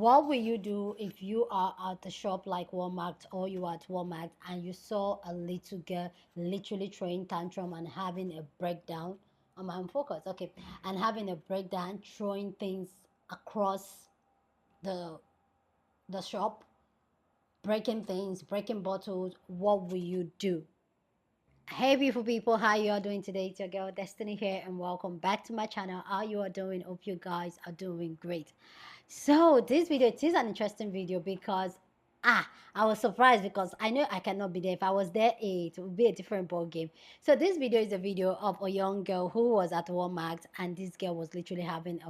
What will you do if you are at the shop like Walmart, or you are at Walmart and you saw a little girl literally throwing tantrum and having a breakdown? I'm focused, okay, and having a breakdown, throwing things across the the shop, breaking things, breaking bottles. What will you do? Hey beautiful people, how you are doing today? It's your girl Destiny here, and welcome back to my channel. How you are doing? Hope you guys are doing great. So this video, it is an interesting video because I was surprised because I know I cannot be there. If I was there, it would be a different ball game. So this video is a video of a young girl who was at Walmart, and this girl was literally having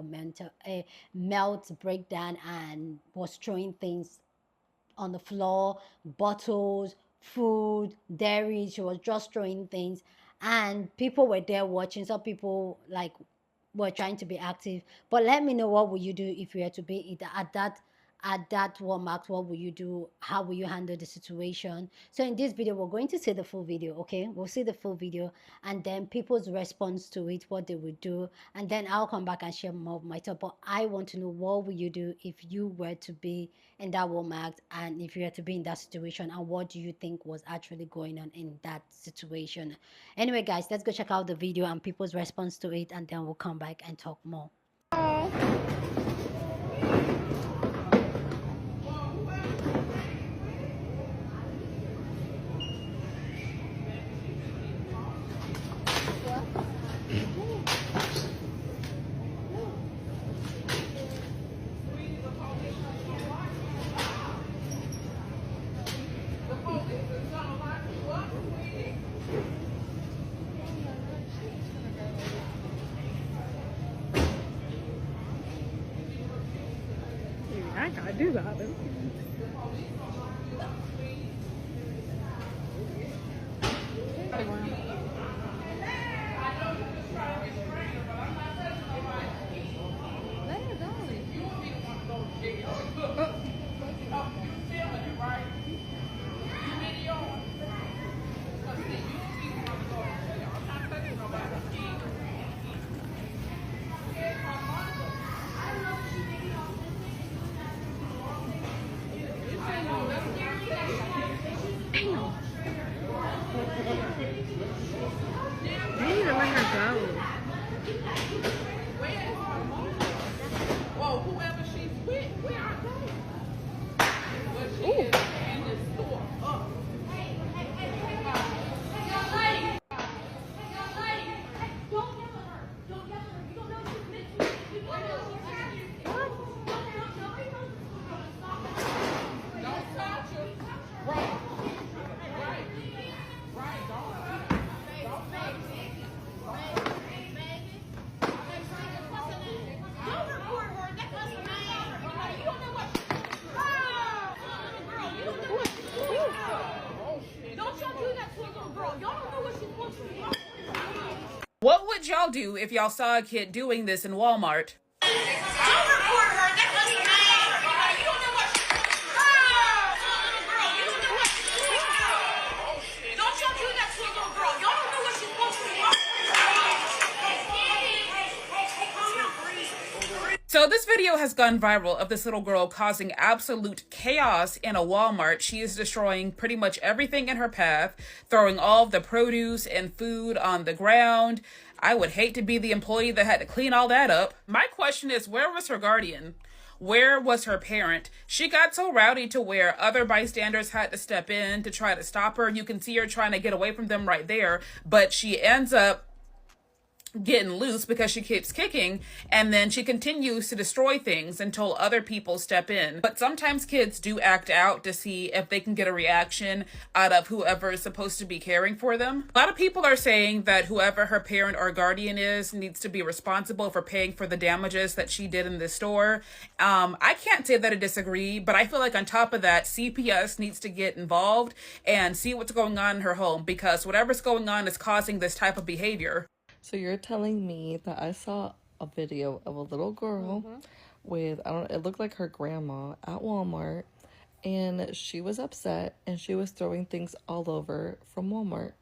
a melt breakdown and was throwing things on the floor, bottles, food, dairy. She was just throwing things, and people were there watching. Some people like were trying to be active. But let me know, what would you do if you had to be at that Walmart? What will you do? How will you handle the situation? So in this video, we're going to see the full video. Okay, we'll see the full video, and then people's response to it, what they would do, and then I'll come back and share more of my thought. But I want to know, what will you do if you were to be in that Walmart, and if you were to be in that situation, and what do you think was actually going on in that situation? Anyway, guys, let's go check out the video and people's response to it, and then we'll come back and talk more. I gotta do that. You need to let her go. Well, whoever she's with, where are they? Well, she is in the store. Young lady! Young lady! Hey, don't yell at her! Don't yell at her! You don't know she's mentally. You don't know she's happy. What? Don't touch her. Right. Right. Right. Don't touch her. Don't touch her. Don't report her. That's her name. You don't know what. Girl, you don't know what she's doing. Don't y'all do that to a little girl. Y'all don't know what she's supposed to be. What would y'all do if y'all saw a kid doing this in Walmart? Don't report her. That's her name. You don't know what. Little girl, you don't know what she's doing. Don't y'all do that to a little girl. Y'all don't know what she's supposed to be. So this video has gone viral of this little girl causing absolute chaos in a Walmart. She is destroying pretty much everything in her path, throwing all of the produce and food on the ground. I would hate to be the employee that had to clean all that up. My question is, where was her guardian? Where was her parent? She got so rowdy to where other bystanders had to step in to try to stop her. You can see her trying to get away from them right there, but she ends up getting loose because she keeps kicking, and then she continues to destroy things until other people step in. But sometimes kids do act out to see if they can get a reaction out of whoever is supposed to be caring for them. A lot of people are saying that whoever her parent or guardian is needs to be responsible for paying for the damages that she did in the store. I can't say that I disagree, but I feel like on top of that, CPS needs to get involved and see what's going on in her home, because whatever's going on is causing this type of behavior. So you're telling me that I saw a video of a little girl with, it looked like her grandma at Walmart, and she was upset and she was throwing things all over from Walmart.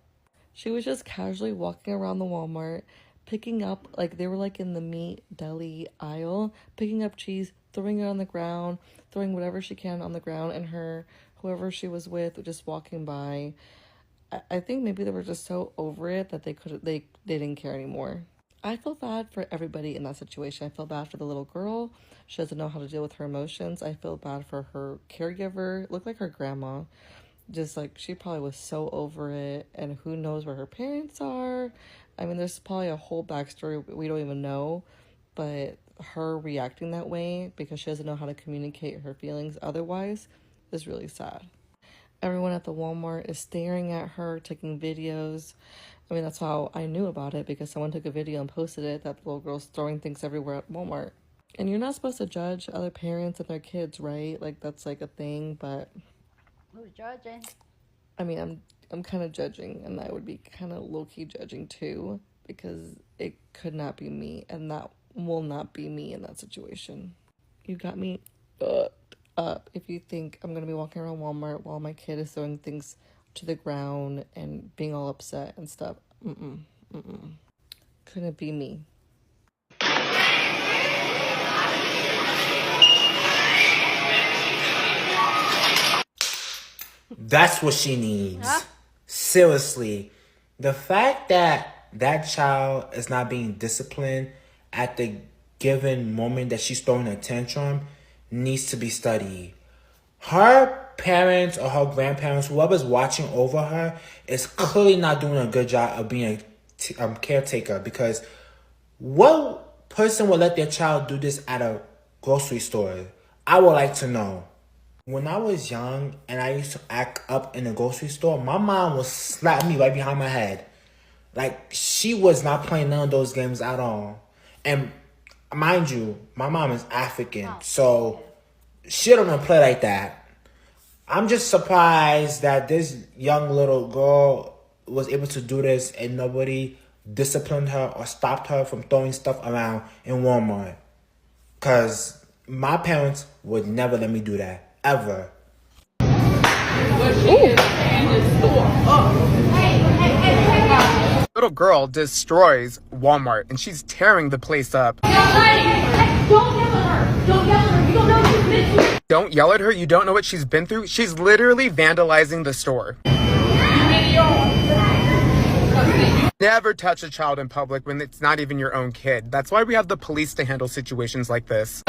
She was just casually walking around the Walmart, picking up, like they were like in the meat deli aisle, picking up cheese, throwing it on the ground, throwing whatever she can on the ground, and whoever she was with, just walking by. I think maybe they were just so over it that they didn't care anymore. I feel bad for everybody in that situation. I feel bad for the little girl. She doesn't know how to deal with her emotions. I feel bad for her caregiver. It looked like her grandma. Just like she probably was so over it, and who knows where her parents are. I mean, there's probably a whole backstory we don't even know, but her reacting that way because she doesn't know how to communicate her feelings otherwise is really sad. Everyone at the Walmart is staring at her, taking videos. I mean, that's how I knew about it, because someone took a video and posted it that the little girl's throwing things everywhere at Walmart. And you're not supposed to judge other parents and their kids, right? Like, that's like a thing, but Who's judging? I mean, I'm kind of judging, and I would be kind of low-key judging too, because it could not be me, and that will not be me in that situation. You got me up if you think I'm gonna be walking around Walmart while my kid is throwing things to the ground and being all upset and stuff. Couldn't be me. That's what she needs. Huh? Seriously. The fact that that child is not being disciplined at the given moment that she's throwing a tantrum needs to be studied. Her parents or her grandparents, whoever's watching over her, is clearly not doing a good job of being a caretaker, because what person would let their child do this at a grocery store? I would like to know. When I was young and I used to act up in the grocery store, my mom would slap me right behind my head. Like, she was not playing none of those games at all. And mind you, my mom is African, so she don't play like that. I'm just surprised that this young little girl was able to do this and nobody disciplined her or stopped her from throwing stuff around in Walmart. Because my parents would never let me do that. Ever. Little girl destroys Walmart and she's tearing the place up. Don't yell at her. Don't yell at her. You don't know what she's been through. Don't yell at her. You don't know what she's been through. She's literally vandalizing the store. Never touch a child in public when it's not even your own kid. That's why we have the police to handle situations like this.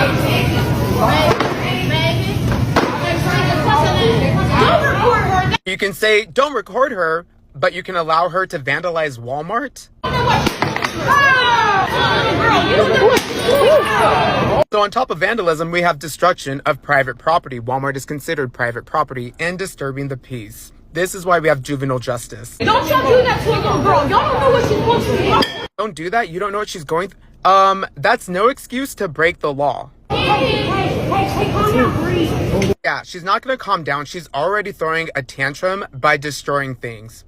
You can say, don't record her, but you can allow her to vandalize Walmart? So on top of vandalism, we have destruction of private property. Walmart is considered private property and disturbing the peace. This is why we have juvenile justice. Don't y'all do that to a little girl. Y'all don't know what she's supposed to do. Don't do that? You don't know what she's going through? That's no excuse to break the law. Hey, calm down, breathe. Yeah, she's not going to calm down. She's already throwing a tantrum by destroying things.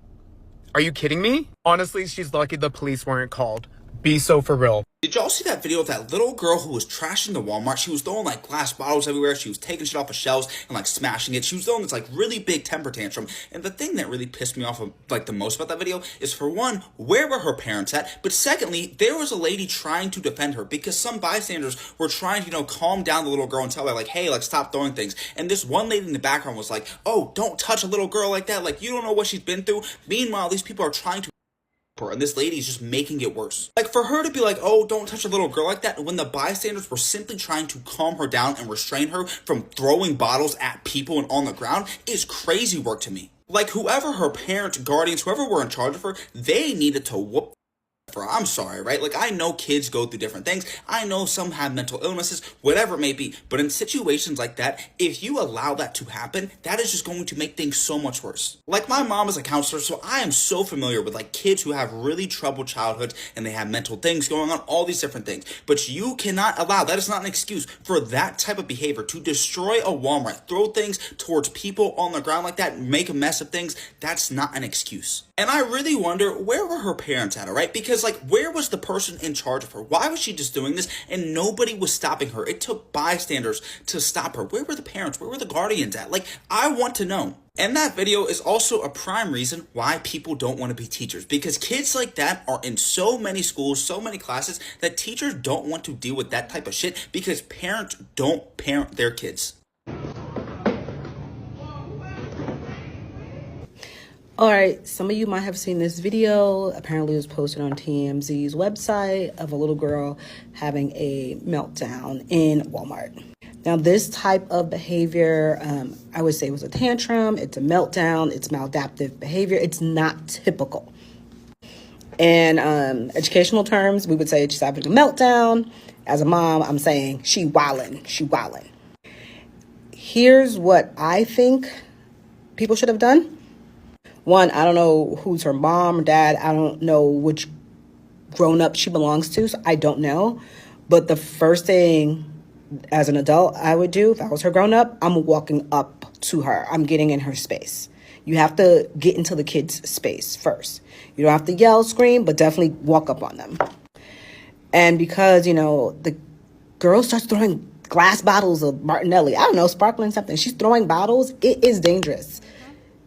Are you kidding me? Honestly, she's lucky the police weren't called. Be so for real. Did y'all see that video of that little girl who was trashing the Walmart? She was throwing like glass bottles everywhere. She was taking shit off of shelves and like smashing it. She was throwing this like really big temper tantrum. And the thing that really pissed me off like the most about that video is, for one, where were her parents at? But secondly, there was a lady trying to defend her because some bystanders were trying to, calm down the little girl and tell her like, hey, like stop throwing things. And this one lady in the background was like, oh, don't touch a little girl like that. Like, you don't know what she's been through. Meanwhile, these people are trying to and this lady is just making it worse. Like, for her to be like, oh, don't touch a little girl like that, when the bystanders were simply trying to calm her down and restrain her from throwing bottles at people and on the ground, is crazy work to me. Like, whoever her parents, guardians, whoever were in charge of her, they needed to whoop for. I'm sorry, right? Like, I know kids go through different things. I know some have mental illnesses, whatever it may be. But in situations like that, if you allow that to happen, that is just going to make things so much worse. Like, my mom is a counselor, so I am so familiar with like kids who have really troubled childhoods and they have mental things going on, all these different things. But you cannot allow, that is not an excuse for that type of behavior to destroy a Walmart, throw things towards people on the ground like that, make a mess of things. That's not an excuse. And I really wonder, where were her parents at, all right? Because, like, where was the person in charge of her? Why was she just doing this and nobody was stopping her? It took bystanders to stop her. Where were the parents? Where were the guardians at? Like, I want to know. And that video is also a prime reason why people don't want to be teachers. Because kids like that are in so many schools, so many classes, that teachers don't want to deal with that type of shit because parents don't parent their kids. All right, some of you might have seen this video. Apparently it was posted on TMZ's website of a little girl having a meltdown in Walmart. Now, this type of behavior, I would say was a tantrum, it's a meltdown, it's maladaptive behavior. It's not typical. In educational terms, we would say she's having a meltdown. As a mom, I'm saying she wildin'. Here's what I think people should have done. One, I don't know who's her mom or dad. I don't know which grown-up she belongs to, so I don't know. But the first thing as an adult I would do, if I was her grown-up, I'm walking up to her. I'm getting in her space. You have to get into the kid's space first. You don't have to yell, scream, but definitely walk up on them. And because, the girl starts throwing glass bottles of Martinelli, I don't know, sparkling something. She's throwing bottles. It is dangerous.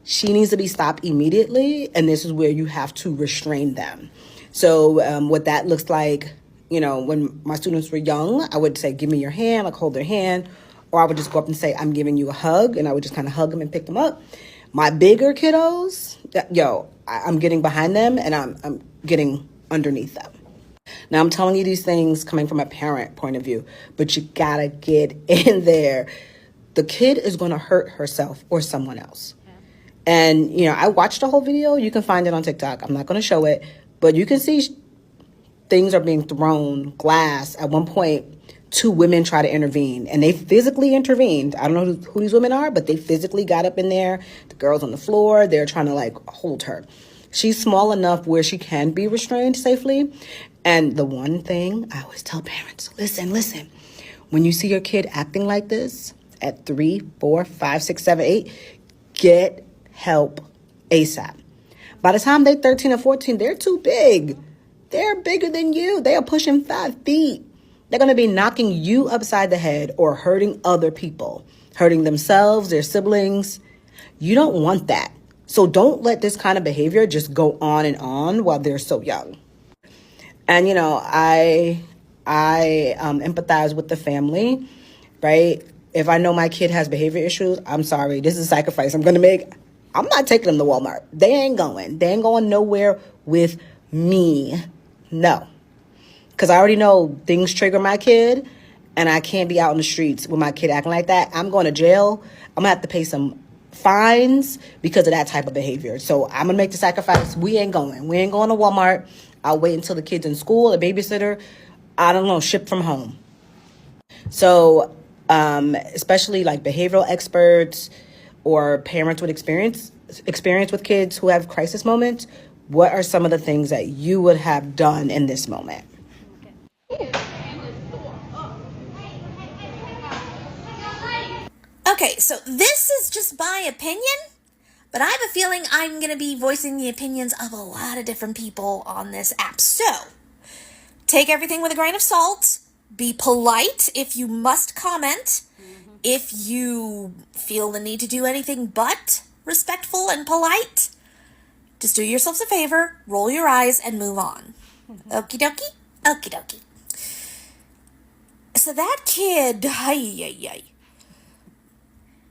She needs to be stopped immediately, and this is where you have to restrain them. So what that looks like, when my students were young, I would say, give me your hand, like hold their hand, or I would just go up and say, I'm giving you a hug, and I would just kind of hug them and pick them up. My bigger kiddos, I'm getting behind them, and I'm getting underneath them. Now, I'm telling you these things coming from a parent point of view, but you gotta get in there. The kid is going to hurt herself or someone else. And, I watched the whole video. You can find it on TikTok. I'm not going to show it. But you can see things are being thrown, glass. At one point, 2 women try to intervene. And they physically intervened. I don't know who these women are, but they physically got up in there. The girl's on the floor. They're trying to, hold her. She's small enough where she can be restrained safely. And the one thing I always tell parents, listen. When you see your kid acting like this at 3, 4, 5, 6, 7, 8, get help ASAP. By the time they're 13 or 14, they're too big. They're bigger than you. They are pushing 5 feet. They're going to be knocking you upside the head or hurting other people, hurting themselves, their siblings. You don't want that. So don't let this kind of behavior just go on and on while they're so young. And, I empathize with the family, right? If I know my kid has behavior issues, I'm sorry. This is a sacrifice I'm going to make. I'm not taking them to Walmart. They ain't going. They ain't going nowhere with me. No. Because I already know things trigger my kid, and I can't be out in the streets with my kid acting like that. I'm going to jail. I'm going to have to pay some fines because of that type of behavior. So I'm going to make the sacrifice. We ain't going. We ain't going to Walmart. I'll wait until the kid's in school, a babysitter, I don't know, shipped from home. So especially behavioral experts or parents with experience with kids who have crisis moments, what are some of the things that you would have done in this moment? Okay, so this is just my opinion, but I have a feeling I'm going to be voicing the opinions of a lot of different people on this app. So, take everything with a grain of salt. Be polite if you must comment. If you feel the need to do anything but respectful and polite, just do yourselves a favor, roll your eyes, and move on. Okie dokie? Okie dokie. So that kid,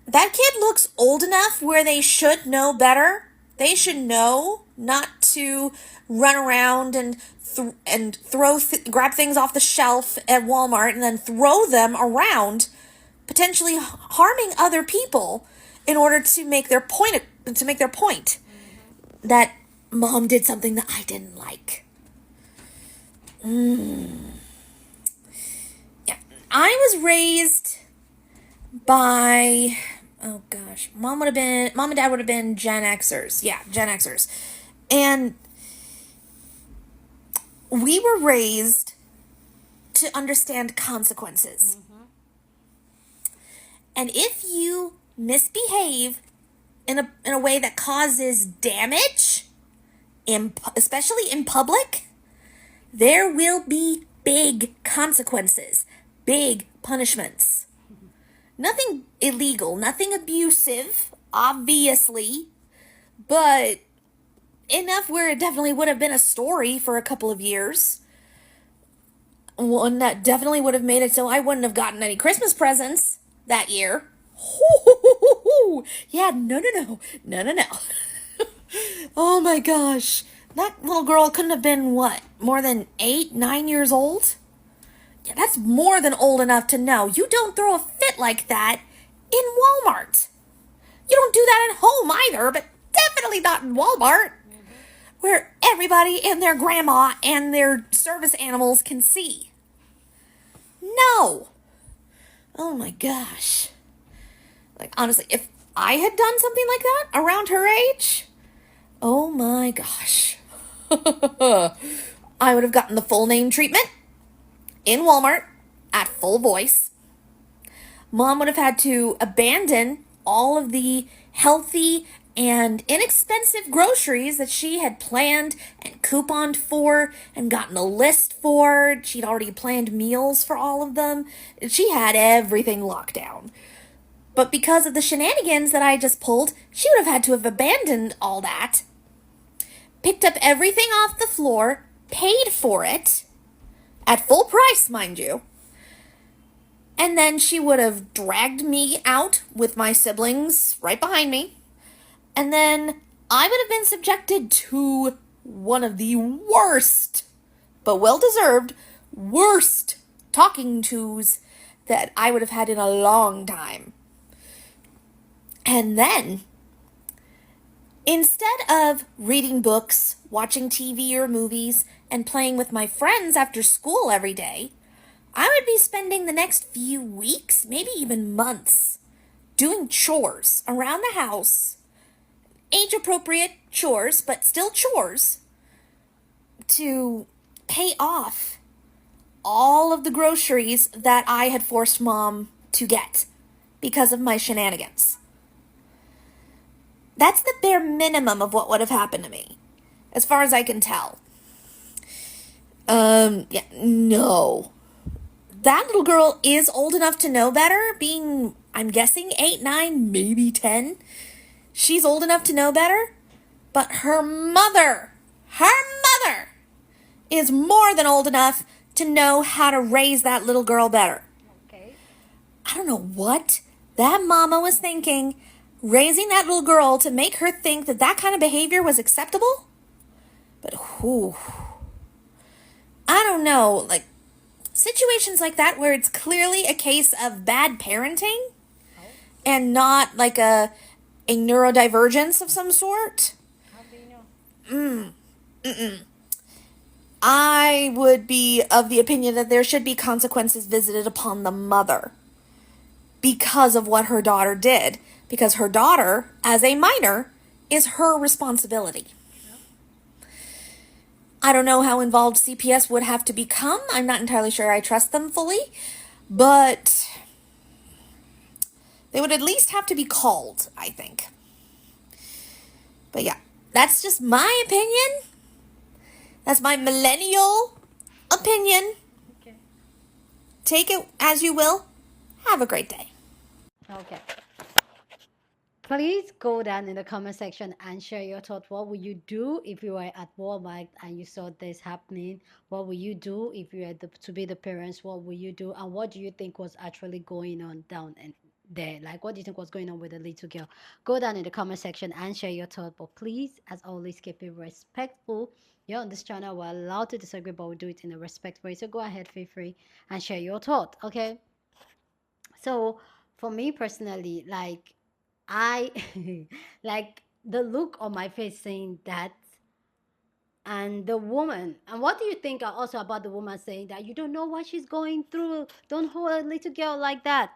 that kid looks old enough where they should know better. They should know not to run around and grab things off the shelf at Walmart and then throw them around, potentially harming other people in order to make their point. That mom did something that I didn't like. Yeah, I was raised by, mom and dad would have been Gen Xers. Yeah, Gen Xers. And we were raised to understand consequences. And if you misbehave in a way that causes damage, especially in public, there will be big consequences, big punishments. Nothing illegal, nothing abusive, obviously, but enough where it definitely would have been a story for a couple of years. One that definitely would have made it so I wouldn't have gotten any Christmas presents that year. Yeah, no. Oh my gosh. That little girl couldn't have been, what, more than 8, 9 years old? Yeah, that's more than old enough to know you don't throw a fit like that in Walmart. You don't do that at home either, but definitely not in Walmart, where everybody and their grandma and their service animals can see. No. Oh my gosh. Like, honestly, if I had done something like that around her age, oh my gosh. I would have gotten the full name treatment in Walmart at full voice. Mom would have had to abandon all of the healthy and inexpensive groceries that she had planned and couponed for and gotten a list for. She'd already planned meals for all of them. She had everything locked down. But because of the shenanigans that I just pulled, she would have had to have abandoned all that, picked up everything off the floor, paid for it, at full price, mind you, and then she would have dragged me out with my siblings right behind me, and then I would have been subjected to one of the worst, but well-deserved, worst talking tos that I would have had in a long time. And then, instead of reading books, watching TV or movies, and playing with my friends after school every day, I would be spending the next few weeks, maybe even months, doing chores around the house, age-appropriate chores, but still chores, to pay off all of the groceries that I had forced Mom to get because of my shenanigans. That's the bare minimum of what would have happened to me, as far as I can tell. Yeah, no. That little girl is old enough to know better, being, I'm guessing, 8, 9, maybe 10. She's old enough to know better, but her mother is more than old enough to know how to raise that little girl better. Okay. I don't know what that mama was thinking, raising that little girl to make her think that that kind of behavior was acceptable. But I don't know, like, situations like that where it's clearly a case of bad parenting and not like a neurodivergence of some sort. How do you know? I would be of the opinion that there should be consequences visited upon the mother because of what her daughter did. Because her daughter, as a minor, is her responsibility. I don't know how involved CPS would have to become. I'm not entirely sure I trust them fully. But they would at least have to be called, I think. But yeah, that's just my opinion. That's my millennial opinion. Okay. Take it as you will. Have a great day. Okay. Please go down in the comment section and share your thoughts. What would you do if you were at Walmart and you saw this happening? What would you do if you had to be the parents? What would you do? And what do you think was actually going on down in there? Like, what do you think was going on with the little girl? Go down in the comment section and share your thoughts. But please, as always, keep it respectful. You're on this channel. We're allowed to disagree, but we do it in a respectful way. So go ahead, feel free and share your thoughts. Okay. So for me personally, like, I like the look on my face saying that, and the woman. And what do you think also about the woman saying that you don't know what she's going through? Don't hold a little girl like that.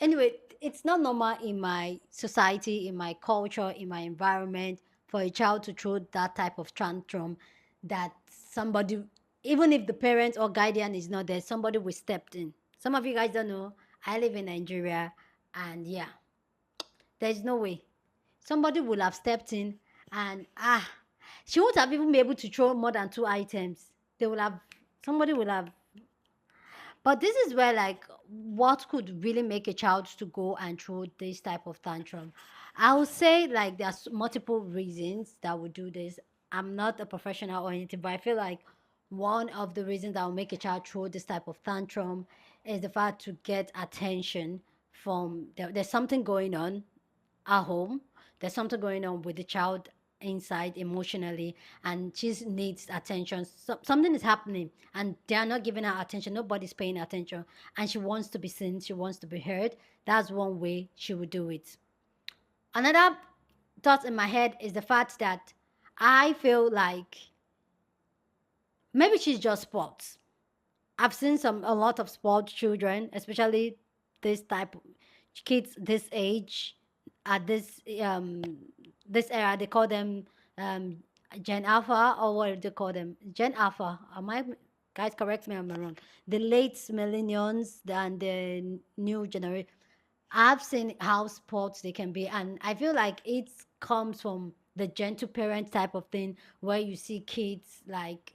Anyway, it's not normal in my society, in my culture, in my environment for a child to throw that type of tantrum that somebody, even if the parent or guardian is not there, somebody will step in. Some of you guys don't know, I live in Nigeria, and yeah, there's no way somebody will have stepped in and she won't have even been able to throw more than 2 items. Somebody will have. But this is where, like, what could really make a child to go and throw this type of tantrum? I would say, like, there's multiple reasons that would do this. I'm not a professional or anything, but I feel like one of the reasons that will make a child throw this type of tantrum is the fact to get attention from there's something going on at home. There's something going on with the child inside emotionally, and she needs attention. Something is happening, and they are not giving her attention. Nobody's paying attention, and she wants to be seen. She wants to be heard. That's one way she would do it. Another thought in my head is the fact that I feel like maybe she's just sports. I've seen a lot of sport children, especially this type of kids this age, at this era. They call them um Gen Alpha, or what do they call them? Gen Alpha. Am I, guys, correct me if I'm wrong. The late millennials and the new generation. I've seen how sports they can be, and I feel like it comes from the gentle parent type of thing, where you see kids like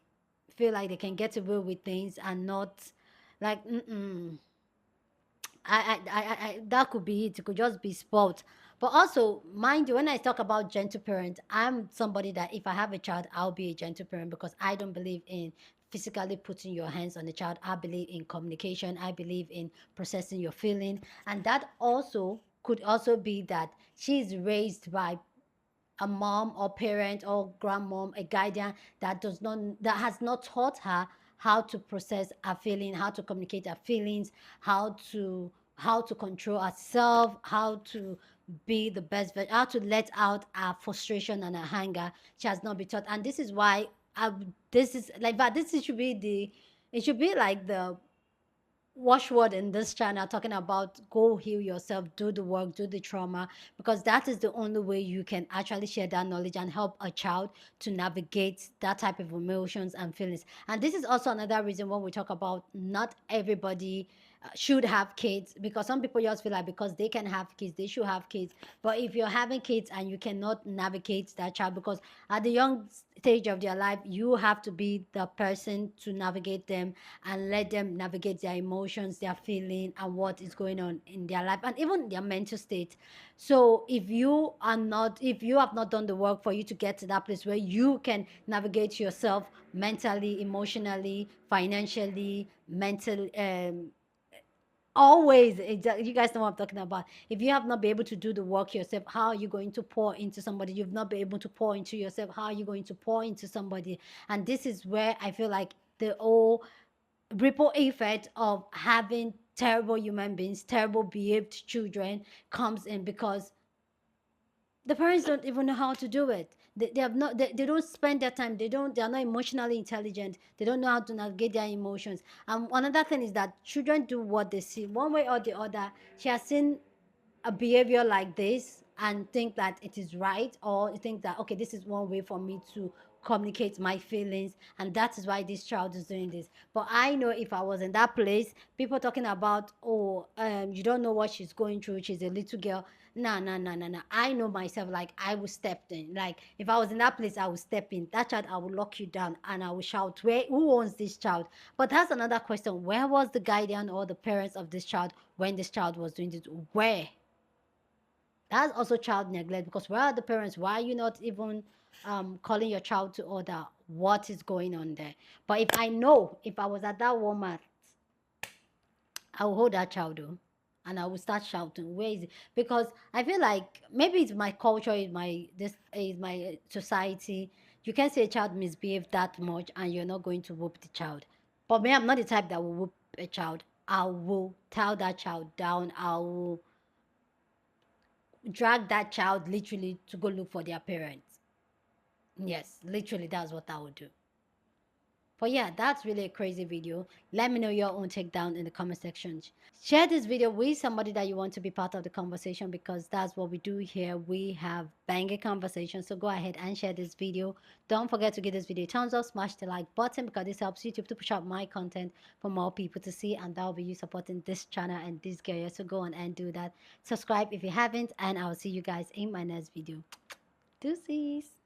feel like they can get away with things and not like that could be it. It could just be sport. But also, mind you, when I talk about gentle parent, I'm somebody that if I have a child, I'll be a gentle parent, because I don't believe in physically putting your hands on the child. I believe in communication. I believe in processing your feeling. And that also could also be that she's raised by a mom or parent or grandmom, a guardian that has not taught her how to process her feeling, how to communicate her feelings, how to control herself, how to be the best, how to let out her frustration and her anger. She has not been taught, and this is why this is like that. It should be like the watchword in this channel, talking about go heal yourself, do the work, do the trauma, because that is the only way you can actually share that knowledge and help a child to navigate that type of emotions and feelings. And this is also another reason when we talk about not everybody should have kids, because some people just feel like because they can have kids they should have kids. But if you're having kids and you cannot navigate that child, because at the young stage of their life you have to be the person to navigate them and let them navigate their emotions, their feeling, and what is going on in their life and even their mental state. So if you have not done the work for you to get to that place where you can navigate yourself mentally, emotionally, financially, mental, always, you guys know what I'm talking about. If you have not been able to do the work yourself, how are you going to pour into somebody? You've not been able to pour into yourself, how are you going to pour into somebody? And this is where I feel like the whole ripple effect of having terrible human beings, terrible behaved children comes in, because the parents don't even know how to do it. They have not they don't spend their time, they are not emotionally intelligent, they don't know how to navigate their emotions. And another thing is that children do what they see. One way or the other, she has seen a behavior like this and think that it is right, or think that okay, this is one way for me to communicate my feelings, and that is why this child is doing this. But I know if I was in that place, people talking about, oh, you don't know what she's going through, she's a little girl. No, no, no, no, no. I know myself, like I would step in. Like if I was in that place, I would step in. That child, I would lock you down and I would shout, who owns this child? But that's another question. Where was the guardian or the parents of this child when this child was doing this? Where? That's also child neglect, because where are the parents? Why are you not even calling your child to order? What is going on there? But if I was at that Walmart, I will hold that child though, and I will start shouting, where is it? Because I feel like maybe it's my culture, is my society. You can't say a child misbehaved that much and you're not going to whoop the child. But me, I'm not the type that will whoop a child. I will tell that child down. I will drag that child literally to go look for their parents. Yes, literally, that's what I would do. But yeah, that's really a crazy video. Let me know your own takedown in the comment section. Share this video with somebody that you want to be part of the conversation, because that's what we do here. We have banging conversations. So go ahead and share this video. Don't forget to give this video a thumbs up, smash the like button, because this helps YouTube to push out my content for more people to see, and that will be you supporting this channel and this girl. So go on and do that. Subscribe if you haven't, and I'll see you guys in my next video. Deuces.